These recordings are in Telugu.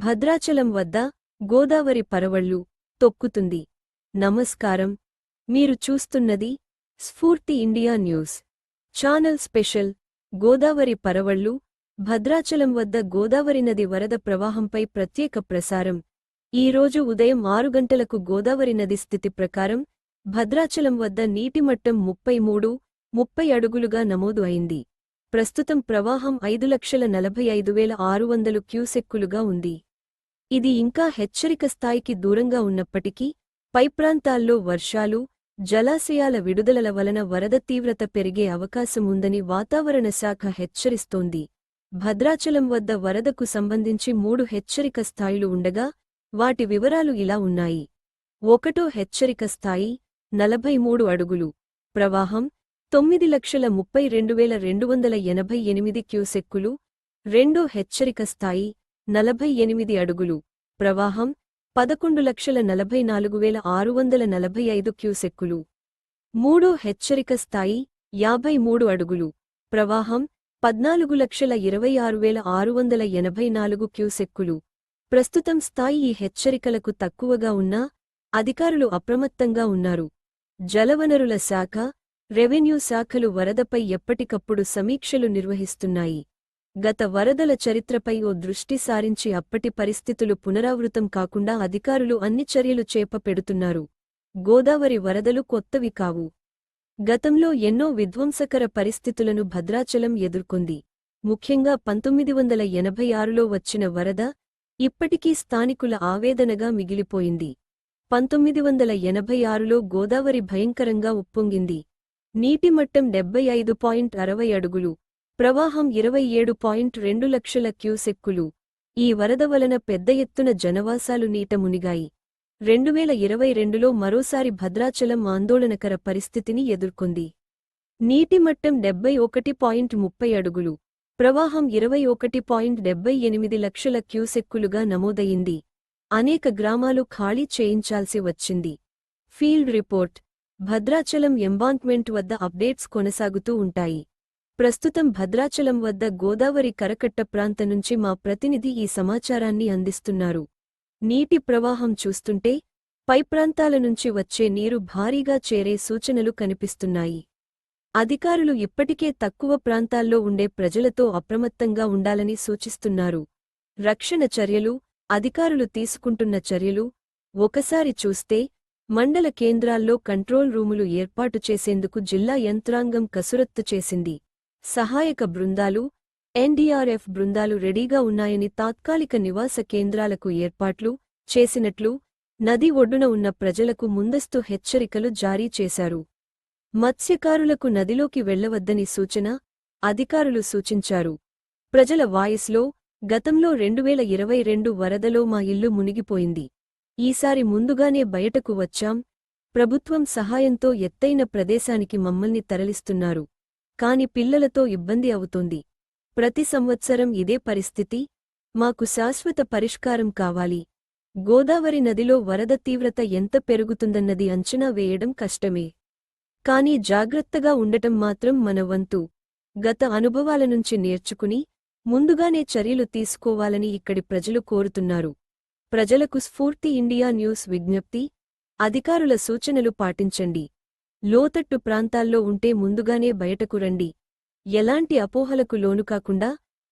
భద్రాచలం వద్ద గోదావరి పరవళ్లు తొక్కుతుంది. నమస్కారం, మీరు చూస్తున్నది Sphoorthi India news channel. Special Godavari పరవళ్లు. భద్రాచలం వద్ద గోదావరి నది వరద ప్రవాహంపై ప్రత్యేక ప్రసారం. ఈరోజు ఉదయం 6 గంటలకు గోదావరి నది స్థితి ప్రకారం భద్రాచలం వద్ద నీటిమట్టం 33.30 అడుగులుగా నమోదు అయింది. ప్రస్తుతం ప్రవాహం 5,45,600 క్యూసెక్కులుగా ఉంది. ఇది ఇంకా హెచ్చరిక స్థాయికి దూరంగా ఉన్నప్పటికీ పై ప్రాంతాల్లో వర్షాలు, జలాశయాల విడుదలల వలన వరద తీవ్రత పెరిగే అవకాశం ఉందని వాతావరణ శాఖ హెచ్చరిస్తోంది. భద్రాచలం వద్ద వరదకు సంబంధించి 3 హెచ్చరిక స్థాయిలు ఉండగా వాటి వివరాలు ఇలా ఉన్నాయి. 1వ హెచ్చరిక స్థాయి 43 అడుగులు, ప్రవాహం 9,32,288 క్యూసెక్కులు. 2వ హెచ్చరిక స్థాయి 48 అడుగులు, ప్రవాహం 11,44,645 క్యూసెక్కులు. 3వ హెచ్చరిక స్థాయి 53 అడుగులు, ప్రవాహం 14,26,684 క్యూసెక్కులు. ప్రస్తుతం స్థాయి ఈ హెచ్చరికలకు తక్కువగా ఉన్నా అధికారులు అప్రమత్తంగా ఉన్నారు. జలవనరుల శాఖ, రెవెన్యూ శాఖలు వరదపై ఎప్పటికప్పుడు సమీక్షలు నిర్వహిస్తున్నాయి. గత వరదల చరిత్రపై ఓ దృష్టి సారించి అప్పటి పరిస్థితులు పునరావృతం కాకుండా అధికారులు అన్ని చర్యలు చేపపెడుతున్నారు. గోదావరి వరదలు కొత్తవి కావు. గతంలో ఎన్నో విధ్వంసకర పరిస్థితులను భద్రాచలం ఎదుర్కొంది. ముఖ్యంగా 1986లో వచ్చిన వరద ఇప్పటికీ స్థానికుల ఆవేదనగా మిగిలిపోయింది. 1986లో గోదావరి భయంకరంగా ఉప్పొంగింది. నీటిమట్టం 75.60 అడుగులు, ప్రవాహం 27.2 లక్షల క్యూసెక్కులు. ఈ వరద వలన పెద్ద ఎత్తున జనవాసాలు నీట మునిగాయి. 2022లో మరోసారి భద్రాచలం ఆందోళనకర పరిస్థితిని ఎదుర్కొంది. నీటిమట్టం 71.30 అడుగులు, ప్రవాహం 21.78 లక్షల క్యూసెక్కులుగా నమోదయింది. అనేక గ్రామాలు ఖాళీ చేయించాల్సి వచ్చింది. Field report. భద్రాచలం ఎంబాంక్మెంట్ వద్ద అప్డేట్స్ కొనసాగుతూ ఉంటాయి. ప్రస్తుతం భద్రాచలం వద్ద గోదావరి కరకట్ట ప్రాంత నుంచి మా ప్రతినిధి ఈ సమాచారాన్ని అందిస్తున్నారు. నీటి ప్రవాహం చూస్తుంటే పై ప్రాంతాల నుంచి వచ్చే నీరు భారీగా చేరే సూచనలు కనిపిస్తున్నాయి. అధికారులు ఇప్పటికే తక్కువ ప్రాంతాల్లో ఉండే ప్రజలతో అప్రమత్తంగా ఉండాలని సూచిస్తున్నారు. రక్షణ చర్యలు, అధికారులు తీసుకుంటున్న చర్యలు ఒకసారి చూస్తే మండల కేంద్రాల్లో కంట్రోల్ రూములు ఏర్పాటు చేసేందుకు జిల్లా యంత్రాంగం కసరత్తు చేసింది. సహాయక బృందాలు, ఎన్డీఆర్ఎఫ్ బృందాలు రెడీగా ఉన్నాయని, తాత్కాలిక నివాస కేంద్రాలకు ఏర్పాట్లు చేసినట్లు నది ఒడ్డున ఉన్న ప్రజలకు ముందస్తు హెచ్చరికలు జారీ చేశారు. మత్స్యకారులకు నదిలోకి వెళ్లవద్దని సూచన అధికారులు సూచించారు. ప్రజల వాయిస్లో గతంలో 2022 వరదలో మా ఇల్లు మునిగిపోయింది. ఈసారి ముందుగానే బయటకు వచ్చాం. ప్రభుత్వం సహాయంతో ఎత్తైన ప్రదేశానికి మమ్మల్ని తరలిస్తున్నారు. కాని పిల్లలతో ఇబ్బంది అవుతోంది. ప్రతి సంవత్సరం ఇదే పరిస్థితి. మాకు శాశ్వత పరిష్కారం కావాలి. గోదావరి నదిలో వరద తీవ్రత ఎంత పెరుగుతుందన్నది అంచనా వేయడం కష్టమే. కానీ జాగ్రత్తగా ఉండటం మాత్రం మన వంతు. గత అనుభవాల నుంచి నేర్చుకుని ముందుగానే చర్యలు తీసుకోవాలని ఇక్కడి ప్రజలు కోరుతున్నారు. ప్రజలకు స్ఫూర్తి ఇండియా న్యూస్ విజ్ఞప్తి: అధికారుల సూచనలు పాటించండి. లోతట్టు ప్రాంతాల్లో ఉంటే ముందుగానే బయటకు రండి. ఎలాంటి అపోహలకు లోనుకాకుండా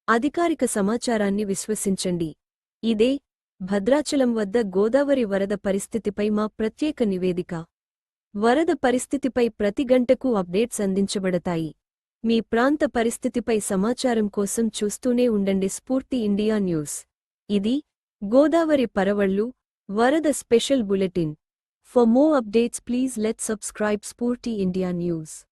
అధికారిక సమాచారాన్ని విశ్వసించండి. ఇదే భద్రాచలం వద్ద గోదావరి వరద పరిస్థితిపై మా ప్రత్యేక నివేదిక. వరద పరిస్థితిపై ప్రతి గంటకు అప్డేట్స్ అందించబడతాయి. మీ ప్రాంత పరిస్థితిపై సమాచారం కోసం చూస్తూనే ఉండండి స్ఫూర్తి ఇండియా న్యూస్. ఇది గోదావరి పరవళ్లు వరద special bulletin. For more updates, please let's subscribe Spurti India News.